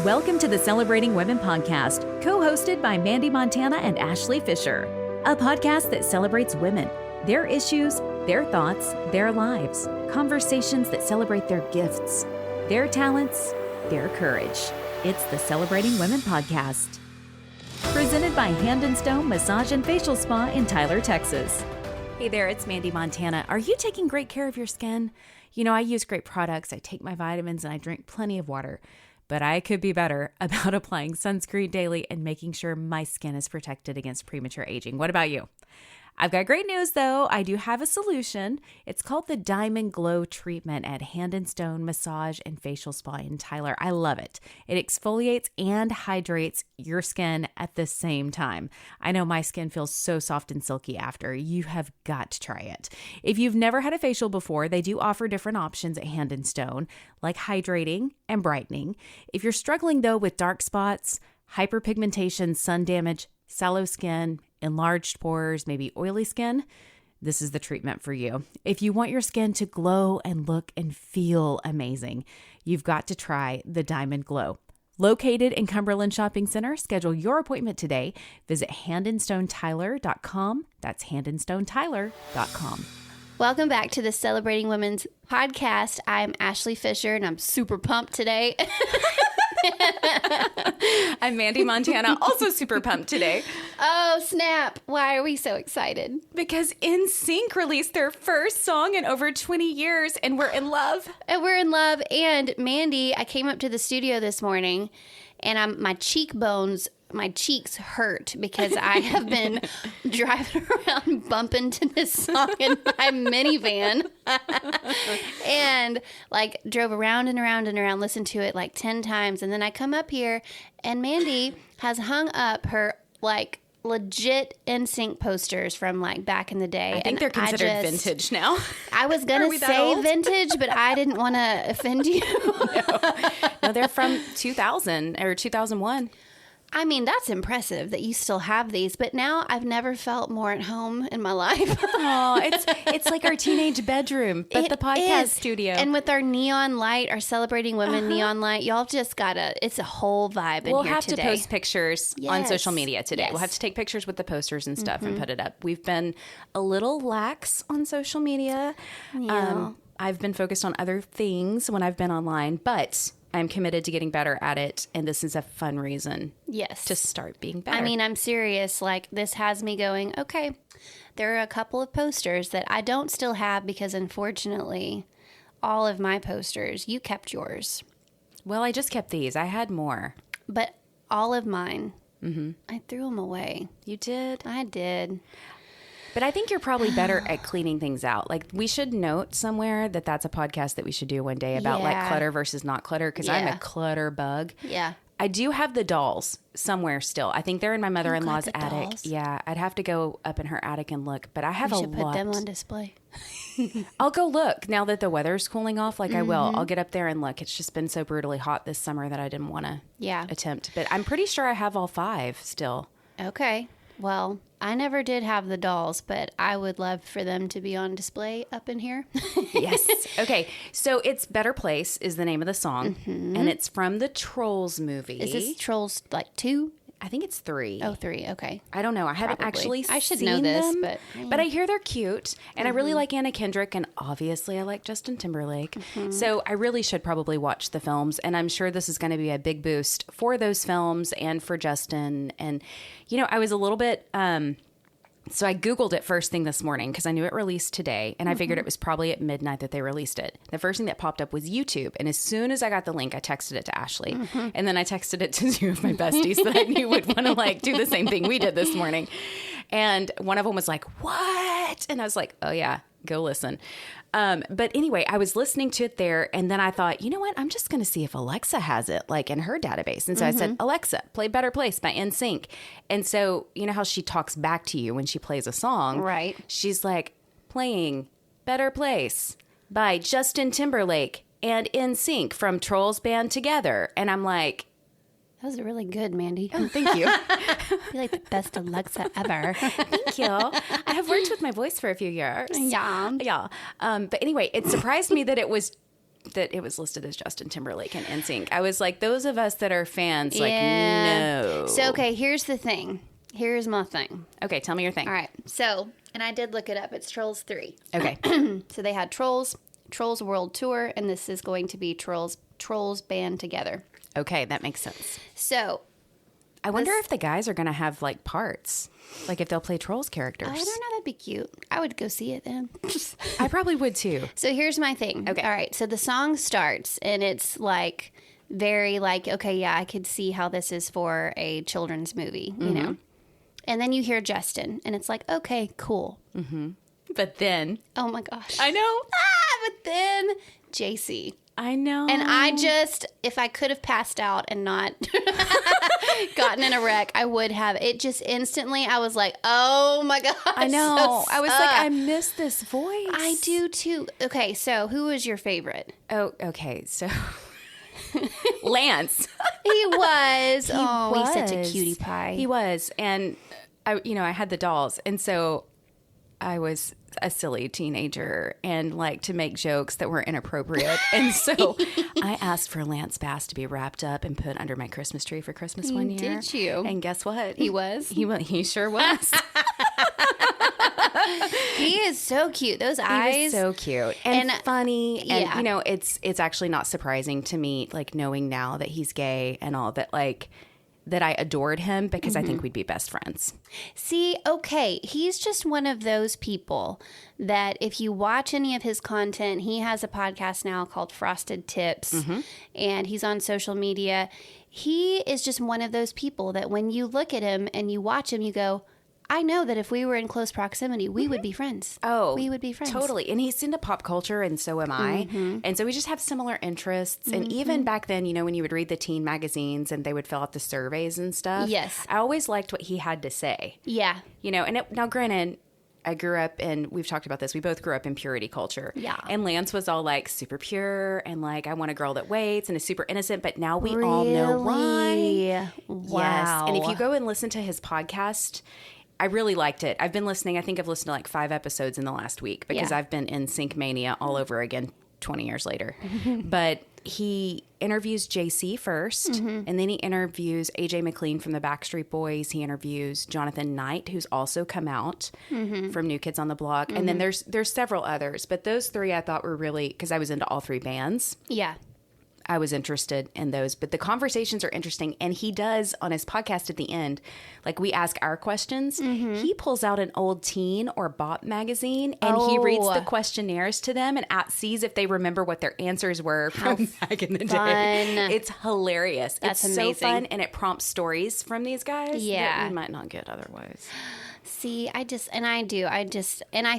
Welcome to the Celebrating Women podcast, co-hosted by Mandee Montana and Ashley Fisher, a podcast that celebrates women, their issues, their thoughts, their lives, conversations that celebrate their gifts, their talents, their courage. It's the Celebrating Women podcast. Presented by Hand & Stone Massage and Facial Spa in Tyler, Texas. Hey there, it's Mandee Montana. Are you taking great care of your skin? You know, I use great products, I take my vitamins, and I drink plenty of water. But I could be better about applying sunscreen daily and making sure my skin is protected against premature aging. What about you? I've got great news, though. I do have a solution. It's called the Diamond Glow Treatment at Hand & Stone Massage and Facial Spa in Tyler. I love it. It exfoliates and hydrates your skin at the same time. I know my skin feels so soft and silky after. You have got to try it. If you've never had a facial before, they do offer different options at Hand & Stone, like hydrating and brightening. If you're struggling, though, with dark spots, hyperpigmentation, sun damage, sallow skin, enlarged pores, maybe oily skin, this is the treatment for you. If you want your skin to glow and look and feel amazing, you've got to try the Diamond Glow. Located in Cumberland Shopping Center, schedule your appointment today. Visit handandstonetyler.com. That's handandstonetyler.com. Welcome back to the Celebrating Women's podcast. I'm Ashley Fisher, and I'm super pumped today. I'm Mandee Montana, also super pumped today. Oh, snap. Why are we so excited? Because NSYNC released their first song in over 20 years, and we're in love. And we're in love. And Mandee, I came up to the studio this morning, and my cheeks hurt because I have been driving around bumping to this song in my minivan and like drove around and around and around, listened to it like 10 times. And then I come up here and Mandee has hung up her like legit NSYNC posters from like back in the day. I think they're considered vintage now. I was going to say vintage, but I didn't want to offend you. No, they're from 2000 or 2001. I mean, that's impressive that you still have these, but now I've never felt more at home in my life. Oh, it's like our teenage bedroom, but the podcast studio. And with our neon light, our Celebrating Women neon light, y'all just it's a whole vibe in here today. We'll have to post pictures on social media today. Yes. We'll have to take pictures with the posters and stuff and put it up. We've been a little lax on social media. Yeah. I've been focused on other things when I've been online, but I'm committed to getting better at it, and this is a fun reason to start being better. I mean, I'm serious. Like, this has me going, okay, there are a couple of posters that I don't still have because, unfortunately, all of my posters, you kept yours. Well, I just kept these. I had more. But all of mine, I threw them away. You did? I did. But I think you're probably better at cleaning things out. Like, we should note somewhere that that's a podcast that we should do one day about like clutter versus not clutter, because I'm a clutter bug. Yeah. I do have the dolls somewhere still. I think they're in my mother-in-law's attic. Dolls. Yeah, I'd have to go up in her attic and look, but I have a lot. You should put them on display. I'll go look now that the weather's cooling off. Like I will. I'll get up there and look. It's just been so brutally hot this summer that I didn't want to attempt. But I'm pretty sure I have all 5 still. Okay. Well, I never did have the dolls, but I would love for them to be on display up in here. Yes. Okay. So it's Better Place is the name of the song, and it's from the Trolls movie. Is this Trolls like 2? I think it's 3. Oh, 3. Okay. I don't know. I haven't actually I should seen know this, them, but I hear they're cute, and I really like Anna Kendrick, and obviously I like Justin Timberlake. So I really should probably watch the films, and I'm sure this is going to be a big boost for those films and for Justin. And, you know, I was a little bit... So I Googled it first thing this morning because I knew it released today, and I figured it was probably at midnight that they released it. The first thing that popped up was YouTube, and as soon as I got the link, I texted it to Ashley, and then I texted it to 2 of my besties that I knew would want to like do the same thing we did this morning. And one of them was like, "What?" And I was like, "Oh yeah, go listen." But anyway, I was listening to it there, and then I thought, you know what? I'm just going to see if Alexa has it, like in her database. And so I said, "Alexa, play Better Place by NSYNC." And so, you know how she talks back to you when she plays a song? Right. She's like, playing Better Place by Justin Timberlake and NSYNC from Trolls Band Together. And I'm like... That was really good, Mandee. Oh, thank you. You're like the best Alexa ever. Thank you. I have worked with my voice for a few years. Yeah. Yeah. But anyway, it surprised me that it was that it was listed as Justin Timberlake and NSYNC. I was like, those of us that are fans, like, no. So, okay, here's the thing. Here's my thing. Okay, tell me your thing. All right. So, and I did look it up. It's Trolls 3. Okay. So they had Trolls World Tour, and this is going to be Trolls band together. Okay, that makes sense. So, I wonder if the guys are going to have, like, parts. Like, if they'll play Trolls characters. I don't know. That'd be cute. I would go see it then. I probably would, too. So here's my thing. Okay. All right. So the song starts, and it's, like, very, like, okay, yeah, I could see how this is for a children's movie, you know? And then you hear Justin, and it's like, okay, cool. Mm-hmm. But then... Oh, my gosh. I know. But then JC. I know. And I just, if I could have passed out and not gotten in a wreck, I would have. It just instantly, I was like, oh my gosh. I know. I was like, I miss this voice. I do too. Okay, so who was your favorite? Oh, okay. So Lance. He was. He's such a cutie pie. He was. And I had the dolls. And so I was a silly teenager and like to make jokes that were inappropriate. And so I asked for Lance Bass to be wrapped up and put under my Christmas tree for Christmas one year. Did you? And guess what? He was? He sure was. He is so cute. Those eyes. He was so cute and funny. And, yeah. It's actually not surprising to me, like knowing now that he's gay and all that, like, that I adored him because I think we'd be best friends. See, okay, he's just one of those people that if you watch any of his content, he has a podcast now called Frosted Tips, and he's on social media. He is just one of those people that when you look at him and you watch him, you go, I know that if we were in close proximity, we would be friends. Oh, we would be friends. Totally. And he's into pop culture, and so am I. And so we just have similar interests. And even back then, when you would read the teen magazines and they would fill out the surveys and stuff. Yes. I always liked what he had to say. Yeah. Now granted, I grew up, and we've talked about this, we both grew up in purity culture. Yeah. And Lance was all like super pure and like, I want a girl that waits and is super innocent, but now we all know why. Wow. Yes. And if you go and listen to his podcast, I really liked it. I've been listening. I think I've listened to like 5 episodes in the last week because I've been in NSYNC mania all over again 20 years later. But he interviews JC first, and then he interviews AJ McLean from the Backstreet Boys. He interviews Jonathan Knight, who's also come out from New Kids on the Block. And then there's several others. But those 3 I thought were really, because I was into all 3 bands. Yeah. I was interested in those, but the conversations are interesting. And he does on his podcast at the end, like we ask our questions, he pulls out an old teen or bop magazine and he reads the questionnaires to them and sees if they remember what their answers were from back in the day. It's hilarious. That's it's amazing. So fun, and it prompts stories from these guys Yeah. that we might not get otherwise. See, I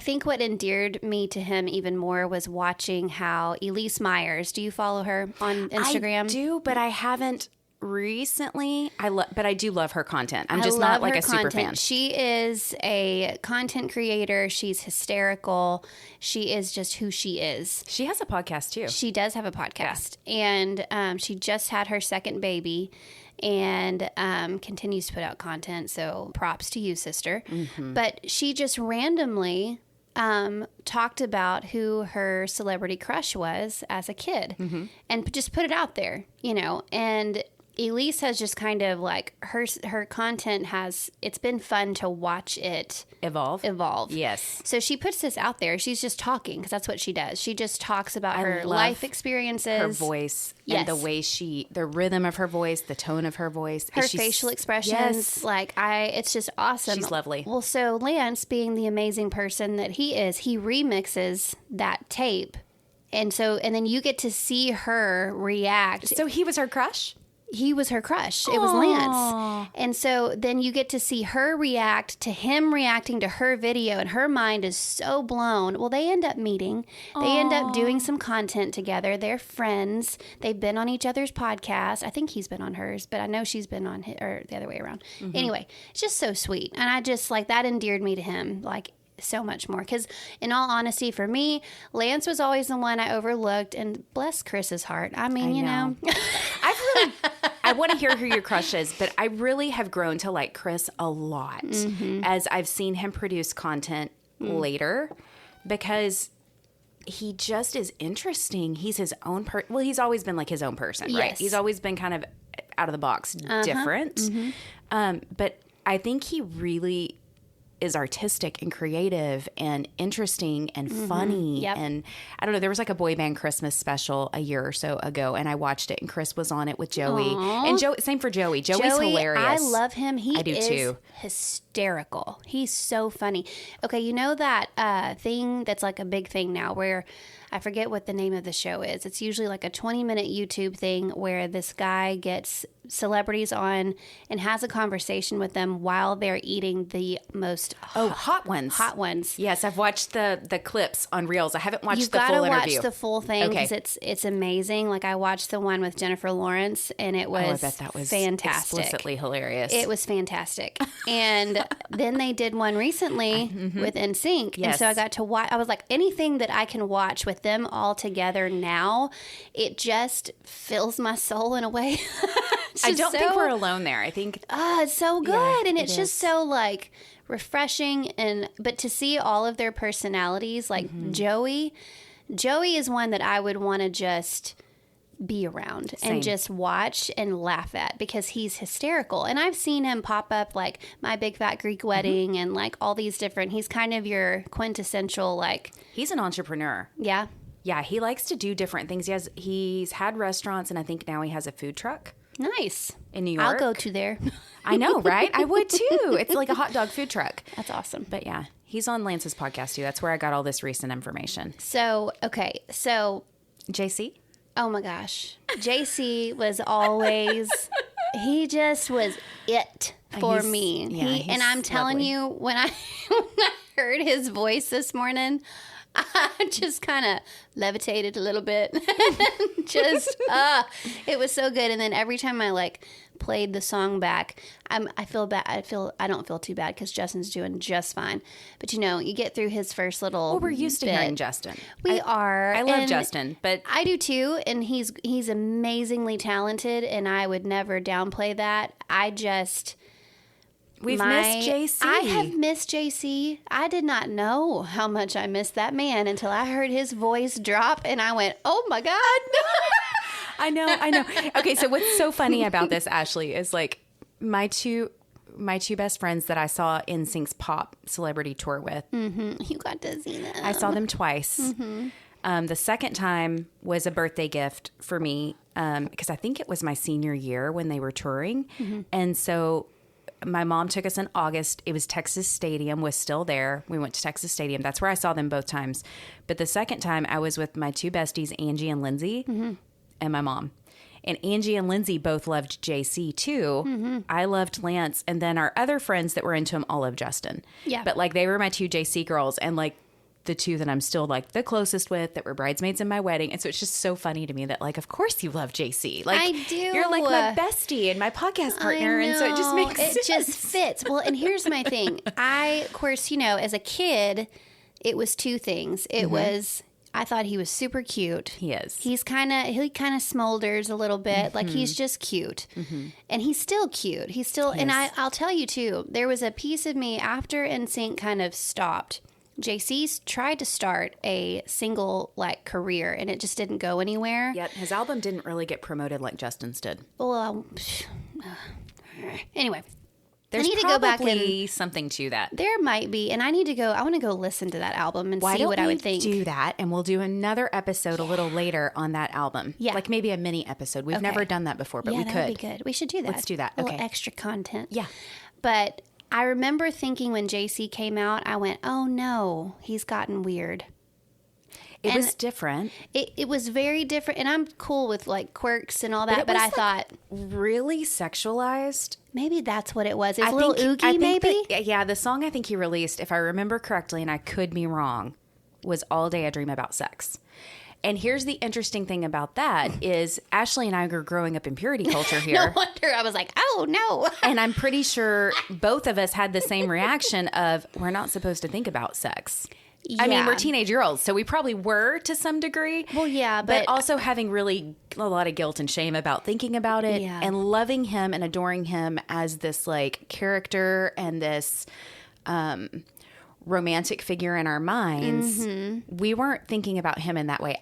think what endeared me to him even more was watching how Elise Myers, do you follow her on Instagram? I do, but I haven't recently. But I do love her content. I'm just not like a super fan. She is a content creator. She's hysterical. She is just who she is. She has a podcast too. She does have a podcast. And she just had her second baby and continues to put out content. So props to you, sister. But she just randomly talked about who her celebrity crush was as a kid and just put it out there, and Elise has just kind of like her content it's been fun to watch it evolve. Yes. So she puts this out there. She's just talking because that's what she does. She just talks about her life experiences, her voice, and the way the rhythm of her voice, the tone of her voice, her facial expressions. Yes. It's just awesome. She's lovely. Well, so Lance, being the amazing person that he is, he remixes that tape. And then you get to see her react. So he was her crush? He was her crush. It was Lance. And so then you get to see her react to him reacting to her video, and her mind is so blown. Well, they end up meeting. They end up doing some content together. They're friends. They've been on each other's podcast. I think he's been on hers, but I know she's been on his, or the other way around. Anyway, it's just so sweet. And I just that endeared me to him. So much more, because in all honesty, for me, Lance was always the one I overlooked, and bless Chris's heart. I mean, I want to hear who your crush is, but I really have grown to like Chris a lot as I've seen him produce content later, because he just is interesting. He's his own well, he's always been like his own person, right? Yes. He's always been kind of out of the box, different. But I think he really is artistic and creative and interesting and funny. Yep. And I don't know, there was like a boy band Christmas special a year or so ago, and I watched it, and Chris was on it with Joey. Aww. And Joey, same for Joey. Joey's hilarious. I love him. I do is too. hysterical. He's so funny. Okay, you know that thing that's like a big thing now where I forget what the name of the show is. It's usually like a 20-minute YouTube thing where this guy gets celebrities on and has a conversation with them while they're eating the most hot ones. hot ones. Yes, I've watched the clips on Reels. I haven't watched You've the got full to interview. watch the full thing Okay. because it's amazing. Like I watched the one with Jennifer Lawrence and it was I bet that was fantastic. explicitly hilarious. It was fantastic. And then they did one recently with NSYNC. And Yes. so I got to watch. I was like, anything that I can watch with them all together now, it just fills my soul in a way. I don't think we're alone there. I think it's so good. Yeah, and it it's just is. so like refreshing. But to see all of their personalities, like Joey is one that I would want to just be around Same. and just watch and laugh at because he's hysterical. And I've seen him pop up like My Big Fat Greek Wedding and like all these different, he's kind of your quintessential like, he's an entrepreneur. yeah. Yeah, he likes to do different things. He's had restaurants, and I think now he has a food truck Nice. in New York. I'll go to there. I know, right? I would too. It's like a hot dog food truck. That's awesome. But yeah, he's on Lance's podcast too. That's where I got all this recent information. So, okay. So, JC? oh my gosh. JC was always, he just was it for He's- me. yeah, And he's I'm telling lovely. you, when I heard his voice this morning, I just kind of levitated a little bit. Just, it was so good. And then every time I like played the song back, I feel bad. I don't feel too bad because Justin's doing just fine. But you know, you get through his first little. Well, we're used to bit. hearing Justin. We are. I love and Justin, but I do too, and he's amazingly talented, and I would never downplay that. I just we've missed JC. I have missed JC. I did not know how much I missed that man until I heard his voice drop, and I went, "Oh my God!" I know. Okay, so what's so funny about this, Ashley, is like my two best friends that I saw NSYNC's pop celebrity tour with. You got to see that. I saw them twice. The second time was a birthday gift for me because I think it was my senior year when they were touring. And so my mom took us in August. It was Texas Stadium was still there. We went to Texas Stadium. That's where I saw them both times. But the second time I was with my two besties, Angie and Lindsay, and my mom. And Angie and Lindsay both loved JC too. I loved Lance. And then our other friends that were into him all loved Justin. Yeah. But like they were my two JC girls. And like the two that I'm still like the closest with that were bridesmaids in my wedding. And so it's just so funny to me that like, of course you love JC. Like I do. You're like my bestie and my podcast partner. I And so it just know. makes it sense. just fits. Well, and here's my thing. Of course, you know, as a kid, it was two things. It was I thought he was super cute. He is. He kind of smolders a little bit. Like he's just cute. And he's still cute. He's still, and I'll tell you too, there was a piece of me after NSYNC kind of stopped. JC's tried to start a single like career and it just didn't go anywhere. Yet his album didn't really get promoted like Justin's did. Well, anyway, There's I need to go back probably something to that. there might be, and I need to go. I want to go listen to that album and see what I would think. Do that, and we'll do another episode a little later on that album. Yeah. Like maybe a mini episode. We've never done that before, but we that could. would be good. We should do that. Let's do that. A little Okay. extra content. Yeah. But I remember thinking when JC came out, I went, "Oh no, he's gotten weird." It And was different. It was very different, and I'm cool with like quirks and all that. But was, I like, thought really sexualized. maybe that's what it was. It's a little oogie, maybe. Yeah, the song I think he released, if I remember correctly, and I could be wrong, was All Day I Dream About Sex. And here's the interesting thing about that is Ashley and I are growing up in purity culture here. No wonder I was like, "Oh no." And I'm pretty sure both of us had the same reaction of we're not supposed to think about sex. I mean, Yeah. we're teenage girls, so we probably were to some degree. Well, yeah, but but also having really a lot of guilt and shame about thinking about it Yeah. and loving him and adoring him as this like character and this romantic figure in our minds, we weren't thinking about him in that way.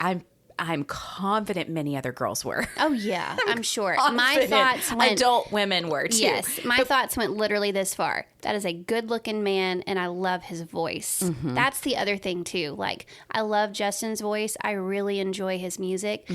I'm confident many other girls were. Oh, yeah, I'm sure. My Confident thoughts went... adult women were, too. Yes, my thoughts went literally this far. That is a good-looking man, and I love his voice. That's the other thing, too. Like, I love Justin's voice. I really enjoy his music.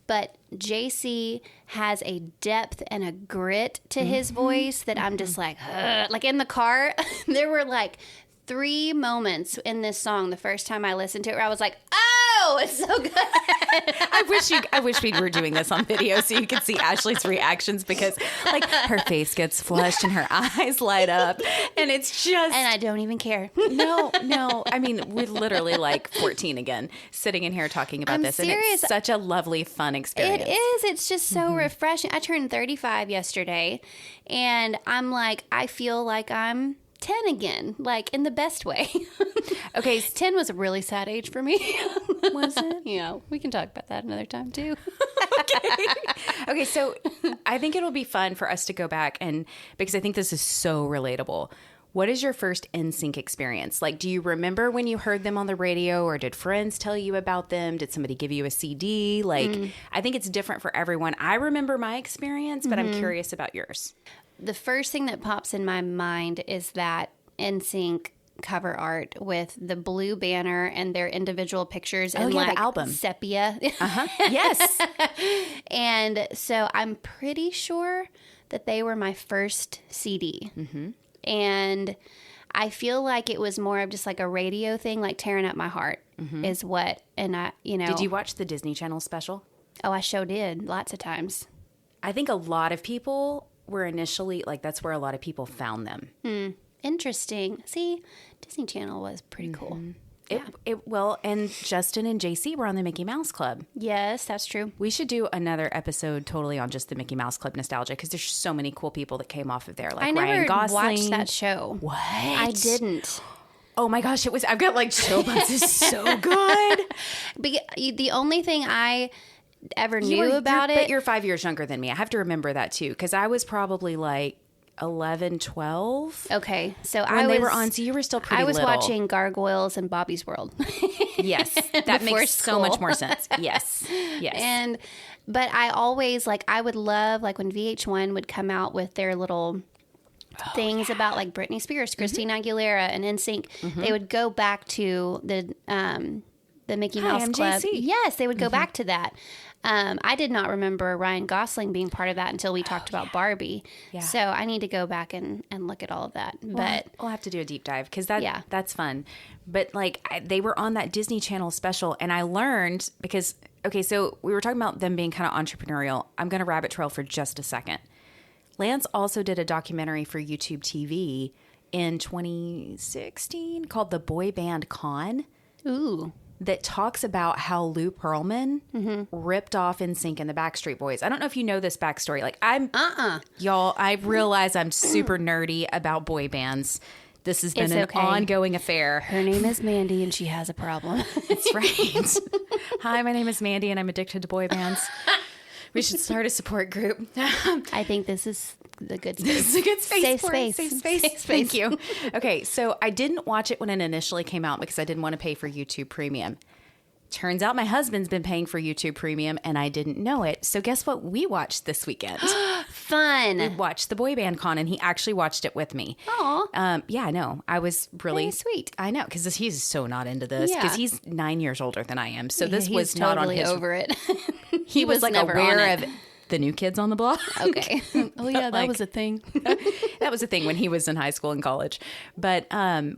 But JC has a depth and a grit to his voice that I'm just like, ugh. Like, in the car, there were, like, 3 moments in this song the first time I listened to it where I was like, oh, it's so good. I wish we were doing this on video so you could see Ashley's reactions, because like her face gets flushed and her eyes light up, and it's just... And I don't even care. No. I mean, we're literally like 14 again, sitting in here talking about this. serious. And it's such a lovely, fun experience. It is. It's just so refreshing. I turned 35 yesterday, and I'm like, I feel like I'm 10 again, like in the best way. Okay. 10 was a really sad age for me. Was it? Yeah, we can talk about that another time too. Okay, so I think it'll be fun for us to go back, and because I think this is so relatable. What is your first NSYNC experience? Like, do you remember when you heard them on the radio, or did friends tell you about them? Did somebody give you a CD? Like, I think it's different for everyone. I remember my experience, but I'm curious about yours. The first thing that pops in my mind is that NSYNC cover art with the blue banner and their individual pictures in like the album. Sepia. Yes. And so I'm pretty sure that they were my first CD. And I feel like it was more of just like a radio thing, like Tearing Up My Heart is what, and I, Did you watch the Disney Channel special? Oh, I sure did. Lots of times. I think a lot of people were initially, like, that's where a lot of people found them. Interesting. See, Disney Channel was pretty cool. Well, and Justin and JC were on the Mickey Mouse Club. Yes, that's true. We should do another episode totally on just the Mickey Mouse Club nostalgia, because there's so many cool people that came off of there, like I never Ryan Gosling. watched that show. What? I didn't. Oh my gosh, I've got like show buzz. It's so good. The only thing I ever knew about it. But you're 5 years younger than me. I have to remember that too, because I was probably like 11, 12. Okay, so when they were on, so you were still pretty I was little. Watching Gargoyles and Bobby's World. Yes, that Before makes so school. much more sense. Yes. But I always, like, I would love, like, when VH1 would come out with their little things about, like, Britney Spears, Christina Aguilera, and NSYNC, they would go back to the Mickey Mouse Club. MJC. Yes, they would go back to that. I did not remember Ryan Gosling being part of that until we talked about Barbie. Yeah. So I need to go back and look at all of that. But we'll have to do a deep dive, because that's fun. But like they were on that Disney Channel special, and I learned because, okay, so we were talking about them being kind of entrepreneurial. I'm going to rabbit trail for just a second. Lance also did a documentary for YouTube TV in 2016 called The Boy Band Con. Ooh. That talks about how Lou Pearlman ripped off NSYNC and the Backstreet Boys. I don't know if you know this backstory. Like, y'all, I realize I'm super nerdy about boy bands. This has been an ongoing affair. Her name is Mandee, and she has a problem. That's right. Hi, my name is Mandee, and I'm addicted to boy bands. We should start a support group. I think this is the good space. This is a good space. Safe for it. space. Safe space. Safe space. Thank you. Okay, so I didn't watch it when it initially came out because I didn't want to pay for YouTube Premium. Turns out my husband's been paying for YouTube Premium, and I didn't know it. So guess what we watched this weekend? Fun. We watched the Boy Band Con, and he actually watched it with me. Aw. Yeah, I know. I was really Very sweet. I know, because he's so not into this, because he's 9 years older than I am. So this He's was not totally on his... over it. He was like never aware on it. of the New Kids on the Block. Okay. Oh yeah, that was a thing. That was a thing when he was in high school and college. But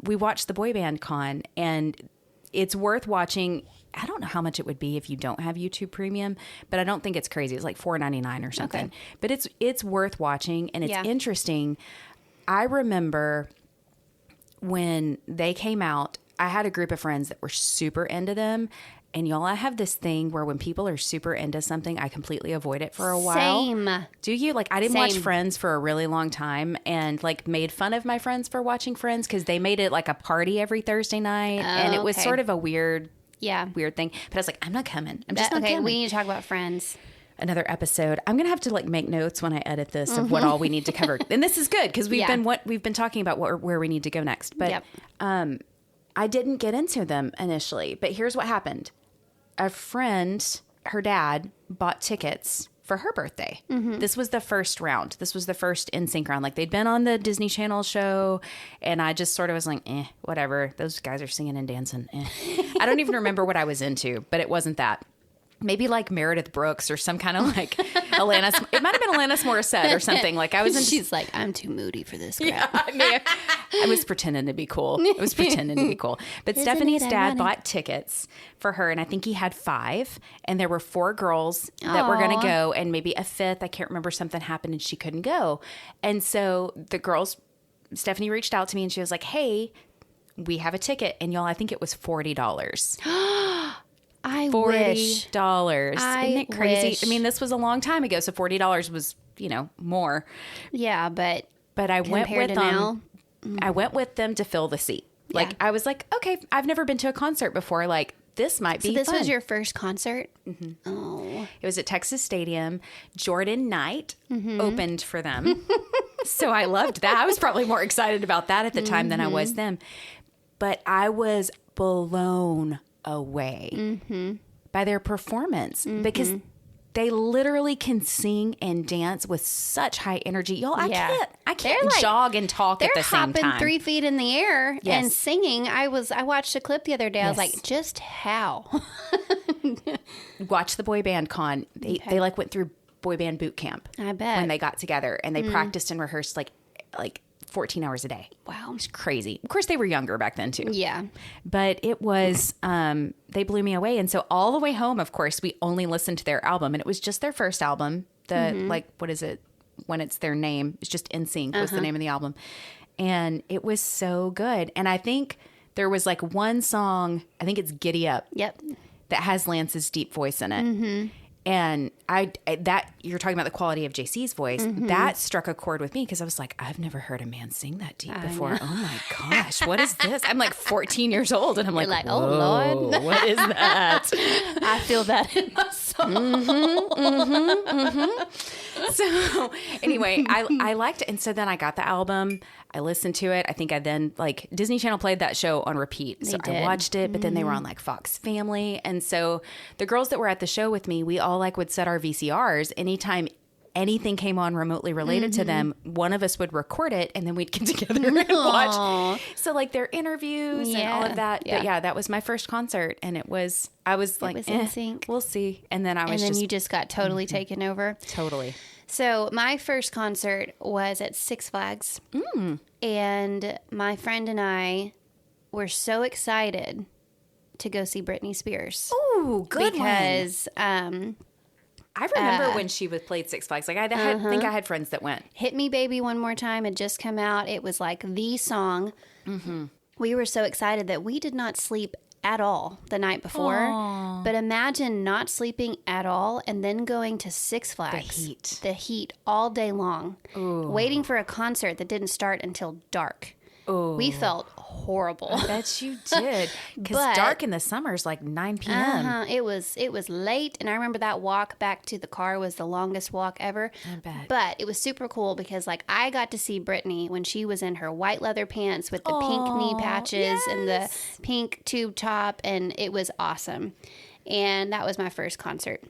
we watched the Boy Band Con, and it's worth watching. I don't know how much it would be if you don't have YouTube Premium, but I don't think it's crazy. It's like $4.99 or something. Okay. But it's worth watching, and it's interesting. I remember when they came out, I had a group of friends that were super into them. And y'all, I have this thing where when people are super into something, I completely avoid it for a while. Same. Do you? Like, I didn't watch Friends for a really long time, and like made fun of my friends for watching Friends because they made it like a party every Thursday night. And it was sort of a weird thing. But I was like, I'm not coming. I'm just not coming. We need to talk about Friends. Another episode. I'm going to have to like make notes when I edit this of what all we need to cover. And this is good because we've been talking about where we need to go next. But I didn't get into them initially, but here's what happened. A friend, her dad, bought tickets for her birthday. This was the first round. This was the first NSYNC round. Like, they'd been on the Disney Channel show, and I just sort of was like, whatever. Those guys are singing and dancing. I don't even remember what I was into, but it wasn't that. Maybe like Meredith Brooks or some kind of like Alanis. It might have been Alanis Morissette or something. Like, I was in. She's like, I'm too moody for this crap. Yeah, I was pretending to be cool. But Stephanie's dad bought tickets for her, and I think he had 5, and there were 4 girls that were going to go, and maybe a 5th. I can't remember, something happened and she couldn't go. And so the girls, Stephanie reached out to me and she was like, hey, we have a ticket. And y'all, I think it was $40. I $40. wish. Isn't it crazy? wish. I mean, this was a long time ago, so $40 was, more. Yeah, but I went compared with to them. now, I went with them to fill the seat. Like, Yeah. I was like, okay, I've never been to a concert before. Like, this might be so this fun. was your first concert? Oh. It was at Texas Stadium. Jordan Knight opened for them. So I loved that. I was probably more excited about that at the time than I was them. But I was blown away by their performance because they literally can sing and dance with such high energy. Y'all, I can't like- jog and talk at the same They're time. hopping 3 feet in the air and Yes. singing. I watched a clip the other day. I was Yes. like, just how? Watch the boy band con. They like went through boy band boot camp. I bet. When they got together and they practiced and rehearsed like 14 hours a day. Wow. It's crazy. Of course, they were younger back then too. Yeah. But it was, they blew me away. And so all the way home, of course, we only listened to their album, and it was just their first album. What is it? When it's their name, it's just NSYNC was the name of the album. And it was so good. And I think there was like one song, I think it's Giddy Up. Yep. That has Lance's deep voice in it. And that you're talking about the quality of JC's voice, that struck a chord with me because I was like, I've never heard a man sing that deep before. Oh my gosh, what is this? I'm like 14 years old and I'm like, like, oh, Lord. what is that? I feel that in my soul. So anyway, I liked it. And so then I got the album. I listened to it. I think I then Disney Channel played that show on repeat. So I watched it, but then they were on like Fox Family. And so the girls that were at the show with me, we all would set our VCRs. Anytime anything came on remotely related to them, one of us would record it and then we'd get together and watch. So their interviews and all of that. Yeah. But yeah, that was my first concert. And I was like, NSYNC. we'll see. And then You just got totally taken over. Totally. So my first concert was at Six Flags. And my friend and I were so excited to go see Britney Spears. Ooh, good because I remember when she played Six Flags. Like I think I had friends that went. Hit Me Baby One More Time had just come out. It was like the song. We were so excited that we did not sleep at all the night before. Aww. But imagine not sleeping at all and then going to Six Flags. The heat all day long. Ooh. Waiting for a concert that didn't start until dark. Ooh. We felt horrible. I bet you did. Because dark in the summer is like 9 p.m. It was late, and I remember that walk back to the car was the longest walk ever. I bet. But it was super cool because I got to see Britney when she was in her white leather pants with the pink knee patches and the pink tube top, and it was awesome. And that was my first concert.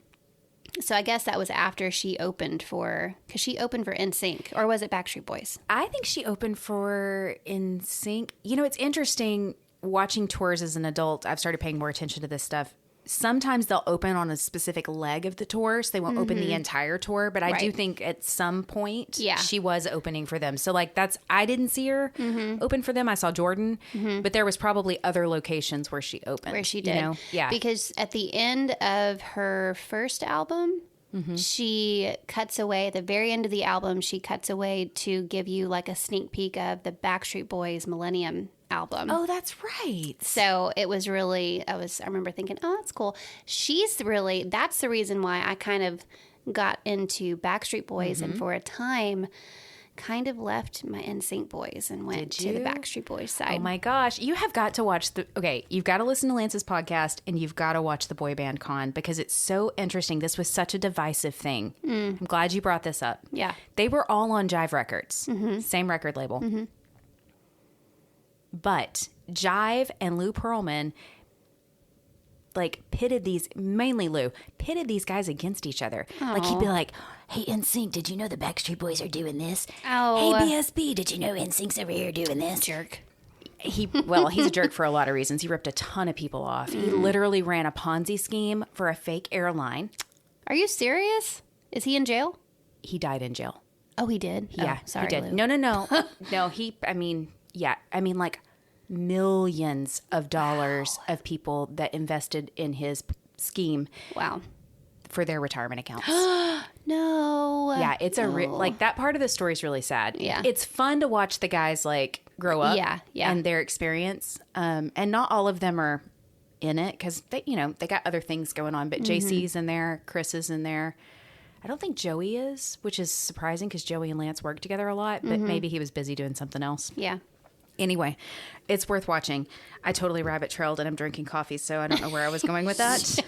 So I guess that was after she opened because she opened for NSYNC, or was it Backstreet Boys? I think she opened for NSYNC. It's interesting watching tours as an adult. I've started paying more attention to this stuff. Sometimes they'll open on a specific leg of the tour, so they won't open the entire tour. But I do think at some point she was opening for them. So I didn't see her open for them. I saw Jordan, but there was probably other locations where she opened. Where she did. Yeah. Because at the end of her first album, she cuts away, at the very end of the album, she cuts away to give you like a sneak peek of the Backstreet Boys Millennium album. Oh, that's right. So it was really, I remember thinking, oh, that's cool. That's the reason why I kind of got into Backstreet Boys and for a time kind of left my NSYNC boys and went to the Backstreet Boys side. Oh my gosh. You have got to watch you've got to listen to Lance's podcast and you've got to watch the Boy Band Con because it's so interesting. This was such a divisive thing. I'm glad you brought this up. Yeah. They were all on Jive Records, same record label. But Jive and Lou Pearlman like pitted these guys against each other. Like he'd be like, hey, NSYNC, did you know the Backstreet Boys are doing this? Oh. Hey, BSB, did you know NSYNC's over here doing this? Jerk. He's a jerk for a lot of reasons. He ripped a ton of people off. He literally ran a Ponzi scheme for a fake airline. Are you serious? Is he in jail? He died in jail. Oh, he did? Yeah, sorry, he did. Lou. No. No, like millions of dollars of people that invested in his scheme. Wow. For their retirement accounts. No. Yeah, it's like that part of the story is really sad. Yeah. It's fun to watch the guys like grow up Yeah. and their experience. And not all of them are in it because they got other things going on, but JC's in there, Chris is in there. I don't think Joey is, which is surprising because Joey and Lance work together a lot, but maybe he was busy doing something else. Yeah. Anyway, it's worth watching. I totally rabbit trailed and I'm drinking coffee, so I don't know where I was going with that.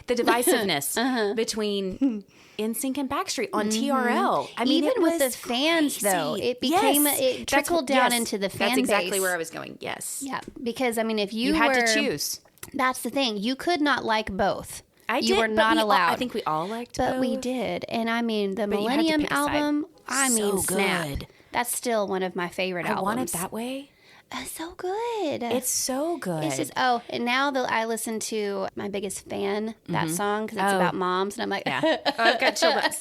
The divisiveness between NSYNC and Backstreet on TRL. I mean, even with the was fans, crazy. though, it became it trickled down into the fan That's exactly base. where I was going. Yes. Yeah, because I mean, if You had to choose. That's the thing. You could not like both. You were did, not but allowed. I think we all liked but both. we did. And I mean, the But you had to Millennium pick a side. album, I mean, So snap. good. That's still one of my favorite I albums. want it that way. So good. It's so good. It's just, and now I listen to My Biggest Fan, that song, because it's about moms. And I'm like, I've got chill bumps.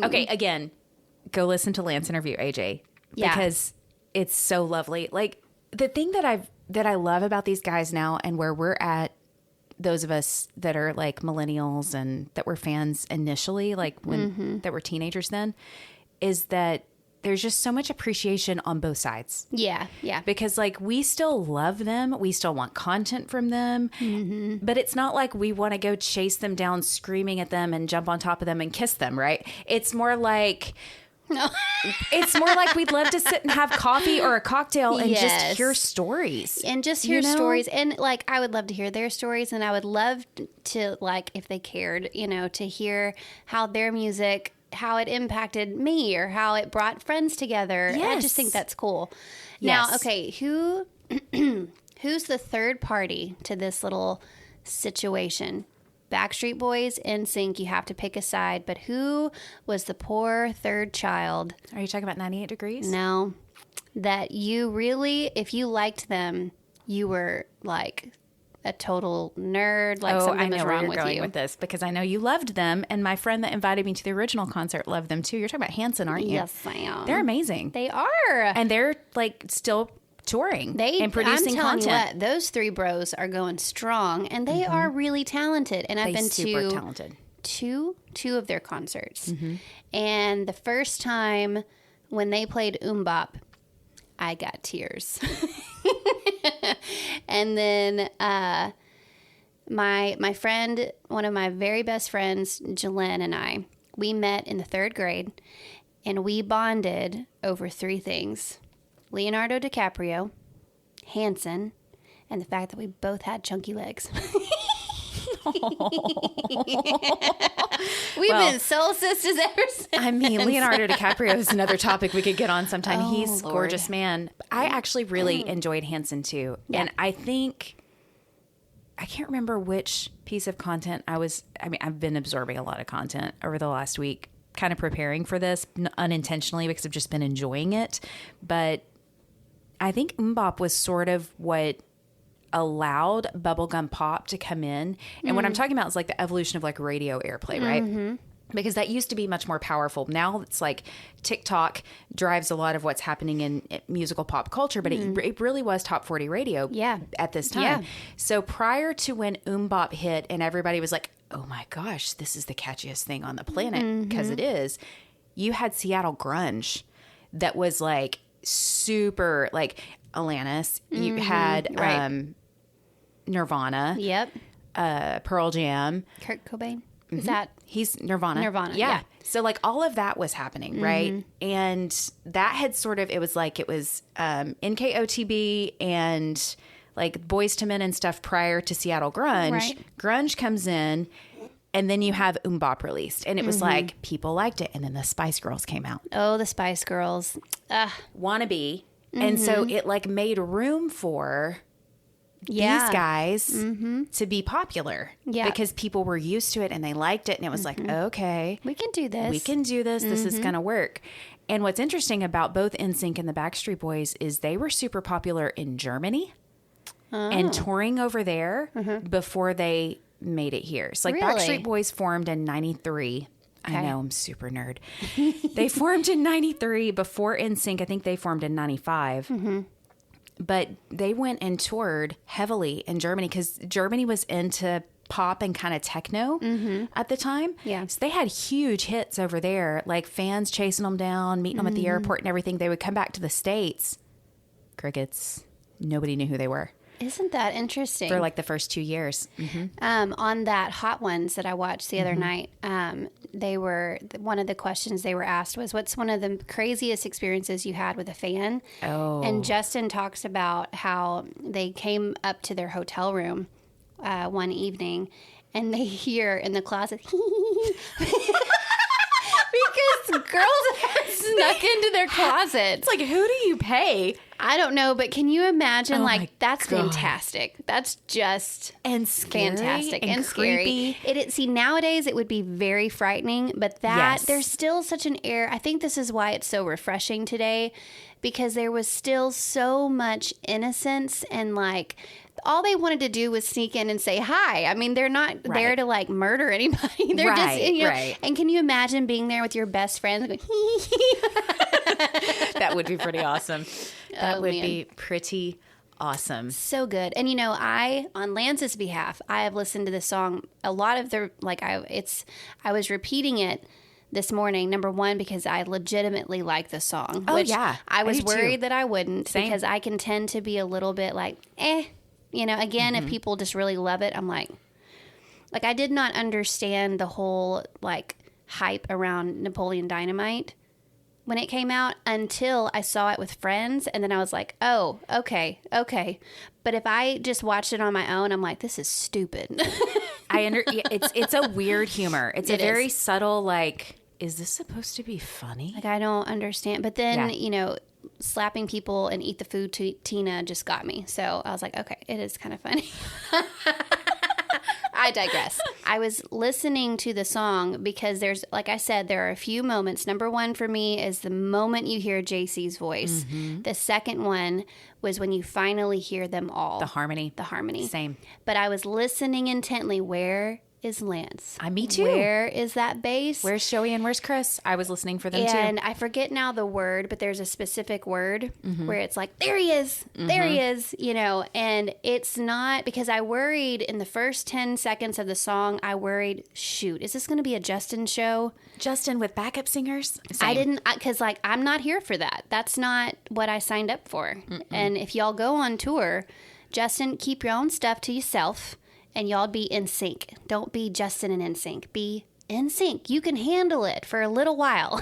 Okay, again, go listen to Lance interview AJ because it's so lovely. Like the thing that I love about these guys now and where we're at, those of us that are like millennials and that were fans initially, like when that were teenagers then, is that there's just so much appreciation on both sides. yeah. Because like we still love them, we still want content from them, but it's not like we want to go chase them down, screaming at them and jump on top of them and kiss them, right? It's more like we'd love to sit and have coffee or a cocktail and just hear stories. And just hear stories. And like, I would love to hear their stories. And I would love to, like, if they cared, to hear how their music, how it impacted me or how it brought friends together. Yes. I just think that's cool. Yes. Now, okay, who's the third party to this little situation? Backstreet Boys, NSYNC, you have to pick a side. But who was the poor third child? Are you talking about 98 Degrees? No. That you really, if you liked them, you were like a total nerd, like something I know was where wrong you're with going you. with this because I know you loved them, and my friend that invited me to the original concert loved them too. You're talking about Hanson, aren't you? Yes, I am. They're amazing. They are. And they're like still touring and producing I'm telling content. you what, those three bros are going strong, and they are really talented. And I've been super to talented. two of their concerts. And the first time when they played Bop, I got tears. And then my friend, one of my very best friends, Jalen, and I, we met in the 3rd grade, and we bonded over 3 things: Leonardo DiCaprio, Hanson, and the fact that we both had chunky legs. We've been soul sisters ever since. I mean, Leonardo DiCaprio is another topic we could get on sometime. Oh, He's a Lord. gorgeous man. I actually really enjoyed Hanson too. Yeah. And I think, I can't remember which piece of content I've been absorbing a lot of content over the last week, kind of preparing for this unintentionally because I've just been enjoying it. But I think Bop was sort of what allowed bubblegum pop to come in. And what I'm talking about is like the evolution of like radio airplay, right? Because that used to be much more powerful. Now it's like TikTok drives a lot of what's happening in musical pop culture, but it really was top 40 radio at this time. Yeah. So prior to when Bop hit and everybody was like, oh my gosh, this is the catchiest thing on the planet, because it is, you had Seattle grunge that was like super, like Alanis. You had Nirvana. Yep. Pearl Jam. Kurt Cobain. Is that? He's Nirvana. Yeah. So like all of that was happening, right? And that had sort of, it was NKOTB and like Boyz II Men and stuff prior to Seattle grunge. Right. Grunge comes in, And then you have Bop released, and it was like people liked it, and then the Spice Girls came out. Oh, the Spice Girls. Wannabe. And so it like made room for these guys to be popular. Yeah. Because people were used to it and they liked it, and it was like, okay, we can do this. We can do this. This is going to work. And what's interesting about both NSYNC and the Backstreet Boys is they were super popular in Germany and touring over there before they made it here. So like Backstreet Boys formed in 93. Okay. I know, I'm super nerd. They formed in 93 before NSYNC. I think they formed in 95. But they went and toured heavily in Germany because Germany was into pop and kind of techno at the time. Yeah. So they had huge hits over there, like fans chasing them down, meeting them at the airport and everything. They would come back to the States. Crickets. Nobody knew who they were. Isn't that interesting? For like the first 2 years. On that Hot Ones that I watched the other night, one of the questions they were asked was, what's one of the craziest experiences you had with a fan? Oh. And Justin talks about how they came up to their hotel room one evening and they hear in the closet, because girls had snuck into their closet. It's like, who do you pay? I don't know, but can you imagine? That's God. Fantastic. That's just and scary fantastic and scary. See, nowadays it would be very frightening, but there's still such an air. I think this is why it's so refreshing today, because there was still so much innocence and like all they wanted to do was sneak in and say hi. I mean, they're not there to like murder anybody. They're just, And can you imagine being there with your best friends going, That would be pretty awesome. That would be pretty awesome. So good. And on Lance's behalf, I have listened to this song. A lot of I was repeating it this morning, number one, because I legitimately like the song. Oh, yeah. I was worried too. that I wouldn't. Same. Because I can tend to be a little bit like, again, if people just really love it, I'm like I did not understand the whole like hype around Napoleon Dynamite when it came out until I saw it with friends, and then I was like, oh, okay. But if I just watched it on my own, I'm like, this is stupid. It's a weird humor. It's a very subtle, like, is this supposed to be funny? Like, I don't understand. But then, slapping people and eat the food to Tina just got me. So I was like, okay, it is kind of funny. I digress. I was listening to the song because like I said, there are a few moments. Number one for me is the moment you hear JC's voice. The second one was when you finally hear them all. The harmony. Same. But I was listening intently. Where is Lance? Me too. Where is that bass? Where's Joey and where's Chris? I was listening for them too. And I forget now the word, but there's a specific word where it's like, there he is, there he is, and it's not, because I worried in the first 10 seconds of the song, shoot, is this going to be a Justin show? Justin with backup singers? Same. I didn't, because I'm not here for that. That's not what I signed up for. And if y'all go on tour, Justin, keep your own stuff to yourself. And y'all be in sync. Don't be Justin and NSYNC. Be in sync. You can handle it for a little while.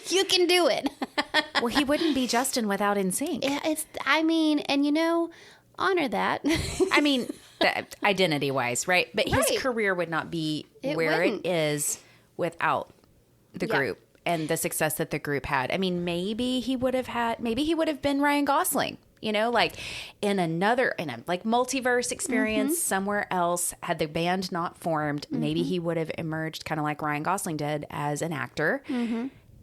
You can do it. Well, he wouldn't be Justin without NSYNC. Honor that. Identity-wise, right? But his career would not be where it is without the group and the success that the group had. I mean, maybe he would have been Ryan Gosling. Like in a multiverse experience somewhere else, had the band not formed, maybe he would have emerged kind of like Ryan Gosling did as an actor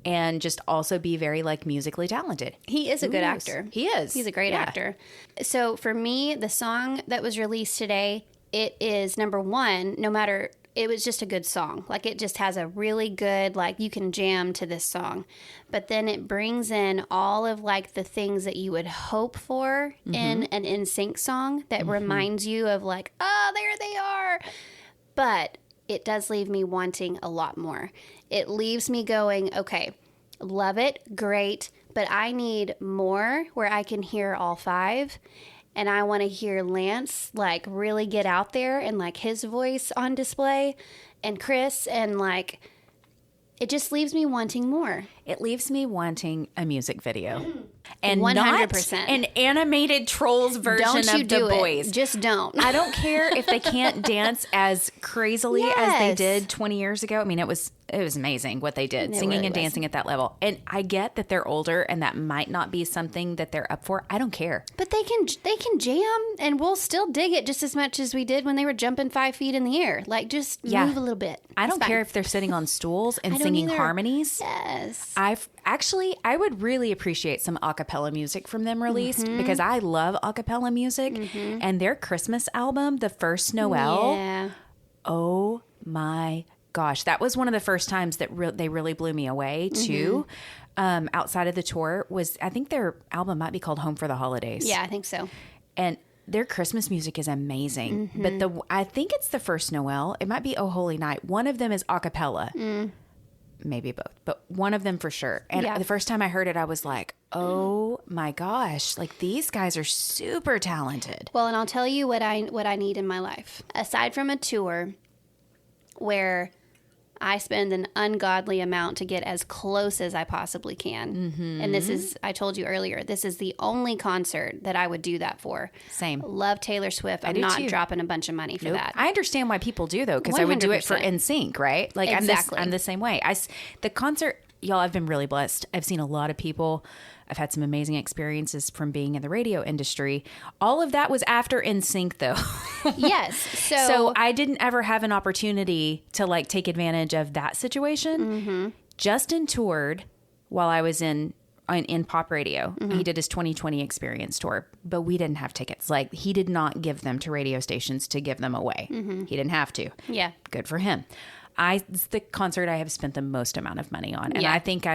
and just also be very like musically talented. He is a good actor. He is. He's a great actor. So for me, the song that was released today, it is number one, it was just a good song. Like, it just has a really good, like, you can jam to this song. But then it brings in all of, like, the things that you would hope for in an NSYNC song that reminds you of, like, oh, there they are. But it does leave me wanting a lot more. It leaves me going, okay, love it, great, but I need more where I can hear all five. And I want to hear Lance, like, really get out there and, like, his voice on display. And Chris, and, like, it just leaves me wanting more. It leaves me wanting a music video. and 100%. not an animated Trolls version of the boys. Just don't. I don't care if they can't dance as crazily as they did 20 years ago. I mean, it was amazing what they did, singing really and dancing at that level. And I get that they're older and that might not be something that they're up for. I don't care. But they can jam, and we'll still dig it just as much as we did when they were jumping 5 feet in the air. Like, just move a little bit. I don't care if they're sitting on stools and singing harmonies. Yes. I would really appreciate some a cappella music from them released because I love a cappella music. And their Christmas album, The First Noel, oh my gosh, that was one of the first times that they really blew me away too. Outside of the tour I think their album might be called Home for the Holidays. Yeah, I think so. And their Christmas music is amazing. But I think it's The First Noel. It might be Oh Holy Night. One of them is a cappella. Maybe both, but one of them for sure. And the first time I heard it, I was like, oh my gosh, like these guys are super talented. Well, and I'll tell you what I need in my life. Aside from a tour where I spend an ungodly amount to get as close as I possibly can. And this is, I told you earlier, this is the only concert that I would do that for. Same. Love Taylor Swift. I'm not dropping a bunch of money for that. I understand why people do though, because I would do it for NSYNC, right? Like exactly. I'm the same way. The concert, y'all, I've been really blessed. I've seen a lot of people. I've had some amazing experiences from being in the radio industry. All of that was after NSYNC though. Yes. So I didn't ever have an opportunity to like take advantage of that situation. Justin toured while I was in pop radio. He did his 2020 experience tour, but we didn't have tickets. Like he did not give them to radio stations to give them away. He didn't have to. Yeah. Good for him. It's the concert I have spent the most amount of money on. And I think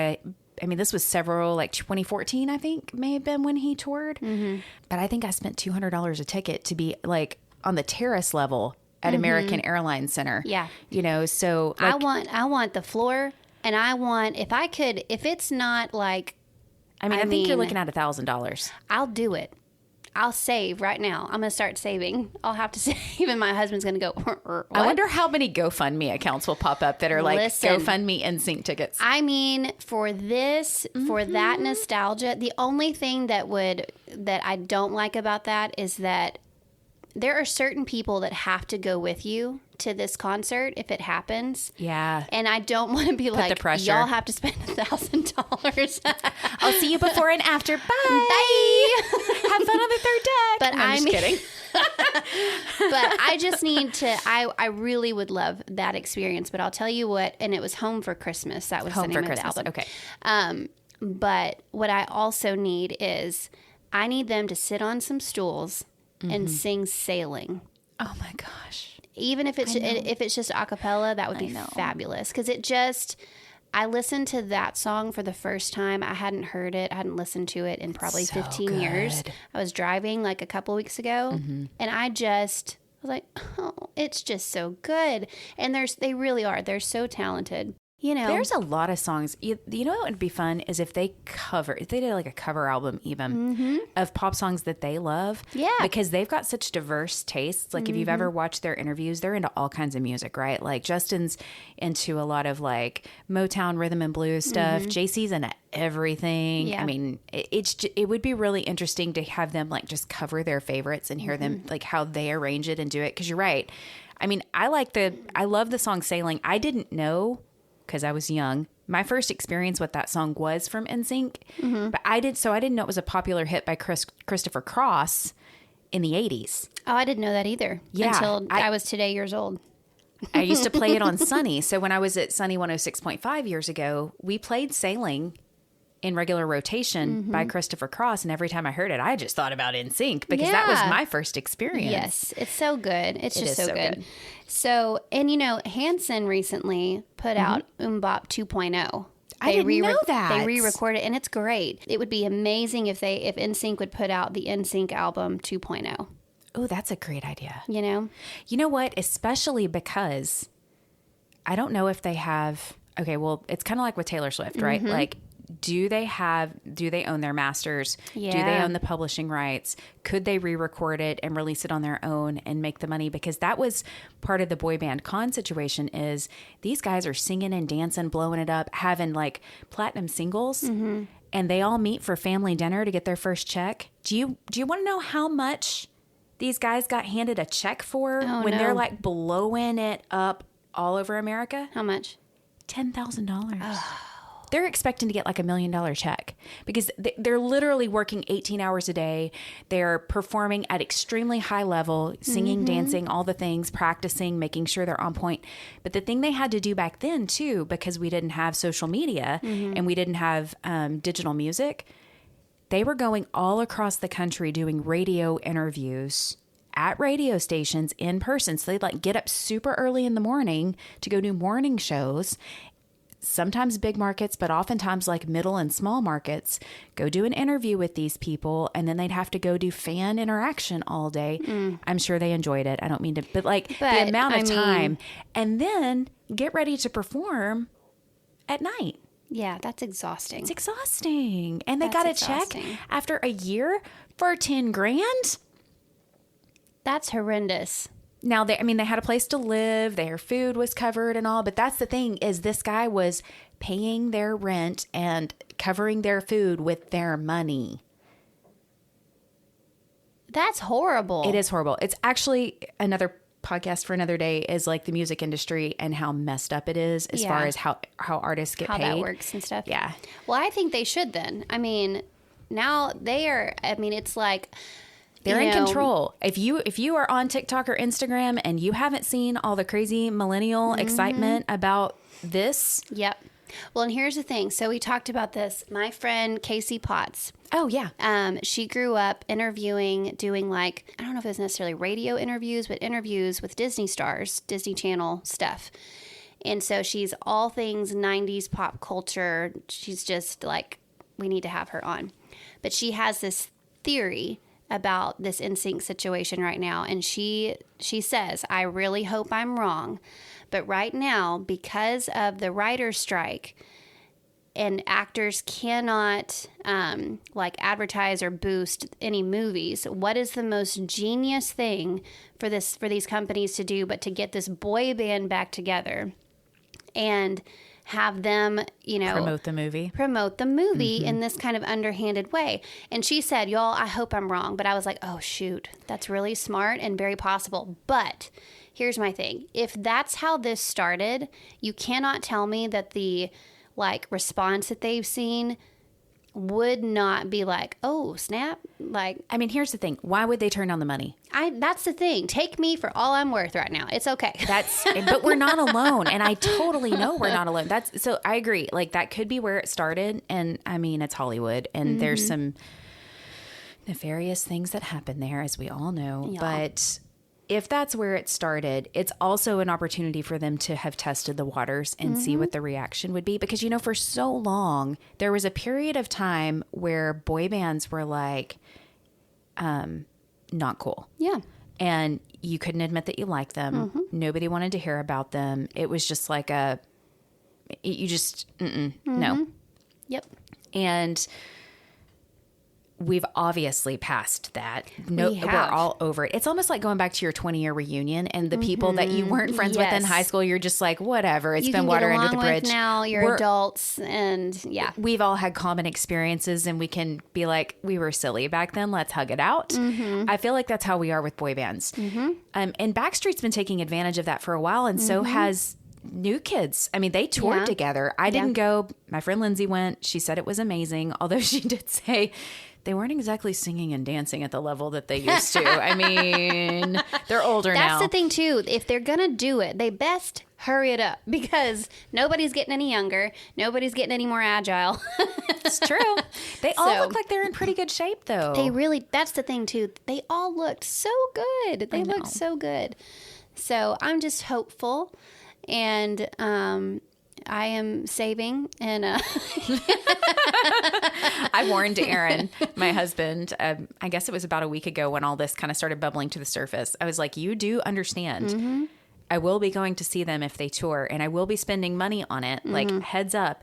I mean, this was like 2014, I think, may have been when he toured. But I think I spent $200 a ticket to be like on the terrace level at American Airlines Center. Yeah. You know, so like, I want the floor, and I want, if it's not like, I think you're looking at $1,000. I'll do it. I'll save right now. I'm going to start saving. I'll have to save, and my husband's going to go, what? I wonder how many GoFundMe accounts will pop up that are like GoFundMe NSYNC tickets. I mean, for this, for that nostalgia, the only thing that I don't like about that is that there are certain people that have to go with you to this concert if it happens. Yeah. And I don't want to be like, the pressure. Y'all have to spend $1,000. I'll see you before and after. Bye. Bye. Have fun on the third deck. But no, I'm just kidding. But I just need to, I really would love that experience. But I'll tell you what, and it was Home for Christmas. That was the name of the album. Okay. But what I also need is I need them to sit on some stools and sing Sailing. Oh my gosh. Even if it's just a cappella, that would be fabulous. Because I listened to that song for the first time. I hadn't heard it. I hadn't listened to it in probably 15 years. I was driving like a couple weeks ago, and I was like, oh, it's just so good. And they really are. They're so talented. You know, there's a lot of songs. You know what would be fun is if they did like a cover album even of pop songs that they love. Yeah. Because they've got such diverse tastes. Like if you've ever watched their interviews, they're into all kinds of music, right? Like Justin's into a lot of like Motown rhythm and blues stuff. JC's into everything. Yeah. I mean, it would be really interesting to have them like just cover their favorites and hear them like how they arrange it and do it. Cause you're right. I mean, I love the song Sailing. I didn't know, because I was young, my first experience with that song was from NSYNC. But I didn't know it was a popular hit by Christopher Cross in the 80s. Oh, I didn't know that either. Yeah. Until I was today years old. I used to play it on Sunny. So when I was at Sunny 106.5 years ago, we played Sailing in regular rotation by Christopher Cross. And every time I heard it, I just thought about NSYNC because that was my first experience. Yes. It's so good. It's just so good. So, and you know, Hanson recently put out Bop 2.0. I didn't know that. They re-recorded it, and it's great. It would be amazing if NSYNC would put out the NSYNC album 2.0. Oh, that's a great idea. You know? You know what? Especially because I don't know if they have... Okay, well, it's kind of like with Taylor Swift, right? Like, do they own their masters? Yeah. Do they own the publishing rights? Could they re-record it and release it on their own and make the money? Because that was part of the boy band con situation is these guys are singing and dancing, blowing it up, having like platinum singles. And and they all meet for family dinner to get their first check. Do you want to know how much these guys got handed a check for when they're like blowing it up all over America? How much? $10,000. Oh. They're expecting to get like $1 million check because they're literally working 18 hours a day. They're performing at extremely high level, singing, dancing, all the things, practicing, making sure they're on point. But the thing they had to do back then too, because we didn't have social media and we didn't have digital music, they were going all across the country doing radio interviews at radio stations in person. So they'd like get up super early in the morning to go do morning shows. Sometimes big markets, but oftentimes like middle and small markets, go do an interview with these people, and then they'd have to go do fan interaction all day. I'm sure they enjoyed it. I don't mean to, but the amount of time, and then get ready to perform at night. Yeah, that's exhausting. It's exhausting. And they got a check after a year for $10,000. That's horrendous. Now, they had a place to live, their food was covered and all, but that's the thing is this guy was paying their rent and covering their food with their money. That's horrible. It is horrible. It's actually another podcast for another day is like the music industry and how messed up it is as far as how artists get paid. How that works and stuff. Yeah. Well, I think they should then. Now they are, it's like... They're in control. If you are on TikTok or Instagram and you haven't seen all the crazy millennial excitement about this. Yep. Well, and here's the thing. So we talked about this. My friend Casey Potts. Oh, yeah. She grew up doing like, I don't know if it was necessarily radio interviews, but interviews with Disney stars, Disney Channel stuff. And so she's all things 90s pop culture. She's just like, we need to have her on. But she has this theory about this NSYNC situation right now. And she says, I really hope I'm wrong. But right now, because of the writer's strike and actors cannot advertise or boost any movies, what is the most genius thing for these companies to do but to get this boy band back together and have them, promote the movie in this kind of underhanded way. And she said, y'all, I hope I'm wrong. But I was like, oh, shoot, that's really smart and very possible. But here's my thing. If that's how this started, you cannot tell me that the response that they've seen would not be like, oh, snap. Here's the thing. Why would they turn down the money? That's the thing. Take me for all I'm worth right now. It's okay. But we're not alone. And I totally know we're not alone. So I agree. That could be where it started. And it's Hollywood and there's some nefarious things that happen there, as we all know. Yeah. But if that's where it started, it's also an opportunity for them to have tested the waters and see what the reaction would be. Because, for so long, there was a period of time where boy bands were not cool. Yeah. And you couldn't admit that you liked them. Nobody wanted to hear about them. It was just like no. Yep. And we've obviously passed that. No, we're all over it. It's almost like going back to your 20-year reunion and the people that you weren't friends with in high school. You're just like, whatever. It's been water under the bridge. Now you're adults, and we've all had common experiences, and we can be like, we were silly back then. Let's hug it out. I feel like that's how we are with boy bands. And Backstreet's been taking advantage of that for a while, and so has New Kids. They toured together. I didn't go. My friend Lindsay went. She said it was amazing, although she did say they weren't exactly singing and dancing at the level that they used to. They're older now. That's the thing, too. If they're going to do it, they best hurry it up because nobody's getting any younger. Nobody's getting any more agile. It's true. They all look like they're in pretty good shape, though. That's the thing, too. They all looked so good. They looked so good. So I'm just hopeful. And I am saving, and I warned Aaron, my husband, I guess it was about a week ago when all this kind of started bubbling to the surface. I was like, you do understand. I will be going to see them if they tour, and I will be spending money on it, heads up.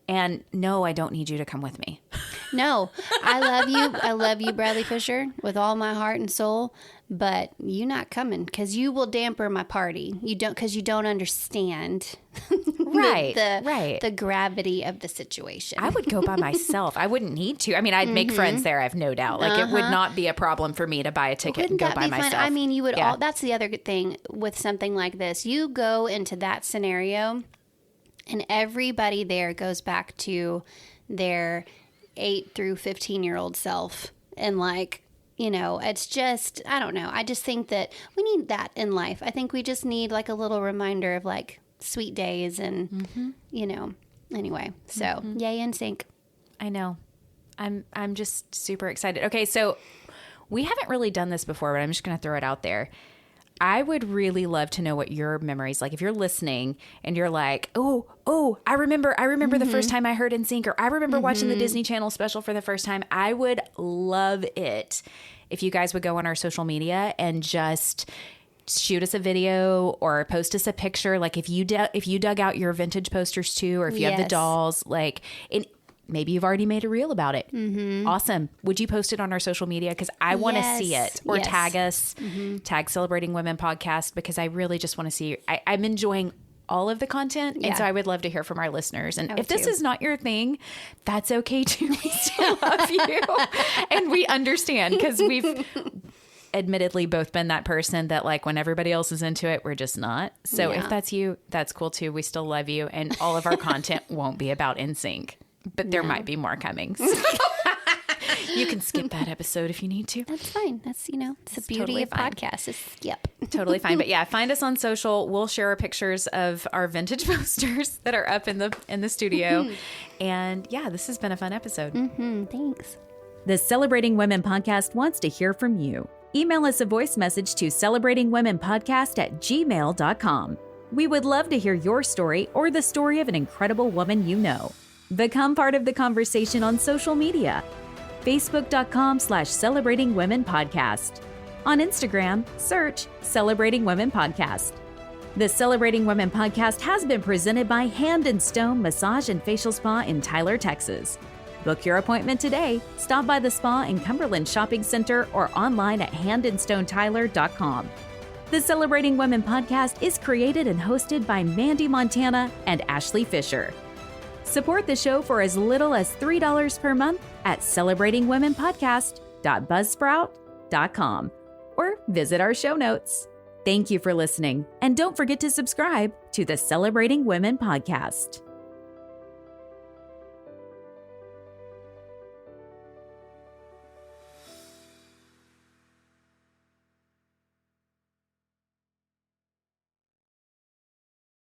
And no, I don't need you to come with me. No, I love you. I love you, Bradley Fisher, with all my heart and soul. But you not coming because you will damper my party. You don't, because you don't understand. Right, the, right. the gravity of the situation. I would go by myself. I wouldn't need to. I mean, I'd make friends there, I have no doubt. Like, it would not be a problem for me to buy a ticket and go by myself. I mean, you would that's the other good thing with something like this. You go into that scenario and everybody there goes back to their 8 through 15-year-old self. And like, you know, it's just, I don't know. I just think that we need that in life. I think we just need like a little reminder of like sweet days and, you know, anyway. So yay NSYNC. I know. I'm just super excited. Okay, so we haven't really done this before, but I'm just going to throw it out there. I would really love to know what your memories, like if you're listening and you're like, oh, I remember the first time I heard NSYNC, or I remember watching the Disney Channel special for the first time. I would love it if you guys would go on our social media and just shoot us a video or post us a picture. Like if you dug out your vintage posters too, or if you have the dolls, like maybe you've already made a reel about it. Awesome. Would you post it on our social media? Because I want to see it. Or tag us, tag Celebrating Women Podcast, because I really just want to see. I'm enjoying all of the content. And so I would love to hear from our listeners. And if this is not your thing, that's okay too. We still love you. And we understand, because we've admittedly both been that person that like when everybody else is into it, we're just not. So if that's you, that's cool too. We still love you. And all of our content won't be about NSYNC. But there might be more coming. So you can skip that episode if you need to. That's fine. That's, you know, it's the beauty totally of fine. podcasts. Is skip. Totally fine. But yeah, find us on social. We'll share our pictures of our vintage posters that are up in the studio. And yeah, this has been a fun episode. Thanks. The Celebrating Women Podcast wants to hear from you. Email us a voice message to celebratingwomenpodcast@gmail.com. We would love to hear your story or the story of an incredible woman you know. Become part of the conversation on social media. Facebook.com/Celebrating Women Podcast. On Instagram, search Celebrating Women Podcast. The Celebrating Women Podcast has been presented by Hand and Stone Massage and Facial Spa in Tyler, Texas. Book your appointment today. Stop by the spa in Cumberland Shopping Center or online at handandstonetyler.com. The Celebrating Women Podcast is created and hosted by Mandee Montana and Ashley Fisher. Support the show for as little as $3 per month at celebratingwomenpodcast.buzzsprout.com or visit our show notes. Thank you for listening, and don't forget to subscribe to the Celebrating Women Podcast.